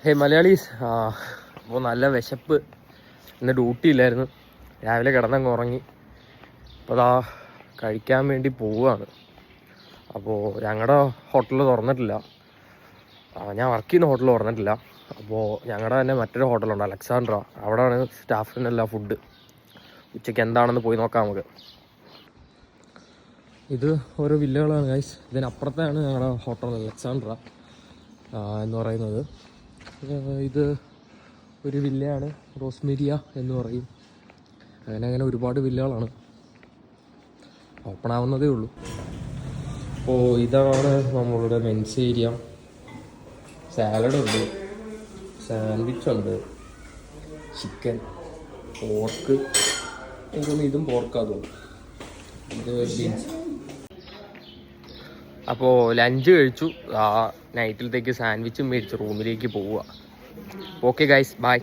ഹേ മലയാളീസ്, അപ്പോൾ നല്ല വിശപ്പ്. ഇന്ന് ഡ്യൂട്ടി ഇല്ലായിരുന്നു, രാവിലെ കിടന്നങ്ങ് ഉറങ്ങി. അപ്പോൾ അതാ കഴിക്കാൻ വേണ്ടി പോവുകയാണ്. അപ്പോൾ ഞങ്ങളുടെ ഹോട്ടൽ തുറന്നിട്ടില്ല, ഞാൻ വർക്ക് ചെയ്യുന്ന ഹോട്ടൽ തുറന്നിട്ടില്ല. അപ്പോൾ ഞങ്ങളുടെ തന്നെ മറ്റൊരു ഹോട്ടലുണ്ട്, അലക്സാണ്ട്ര. അവിടെയാണ് സ്റ്റാഫിനെല്ലാം ഫുഡ്. ഉച്ചയ്ക്ക് എന്താണെന്ന് പോയി നോക്കാം നമുക്ക്. ഇത് ഓരോ വില്ലകളാണ് ഗൈസ്. ഇതിനപ്പുറത്താണ് ഞങ്ങളുടെ ഹോട്ടൽ അലക്സാണ്ട്ര എന്ന് പറയുന്നത്. ഇത് ഒരു വില്ലയാണ്, റോസ്മേരിയ എന്ന് പറയും. അങ്ങനെ ഒരുപാട് വില്ലകളാണ്, ഓപ്പൺ ആവുന്നതേ ഉള്ളൂ. അപ്പോൾ ഇതാണ് നമ്മളുടെ മെൻസ് ഏരിയ. സാലഡുണ്ട്, സാൻഡ്വിച്ച് ഉണ്ട്, ചിക്കൻ, പോർക്ക്. എനിക്കൊന്ന് ഇതും പോർക്കാതുണ്ട്. ഇത് ബീൻസ്. അപ്പോൾ ലഞ്ച് കഴിച്ചു, നൈറ്റിലത്തേക്ക് സാൻഡ്വിച്ചും മേടിച്ച് റൂമിലേക്ക് പോവുക. Okay guys, by.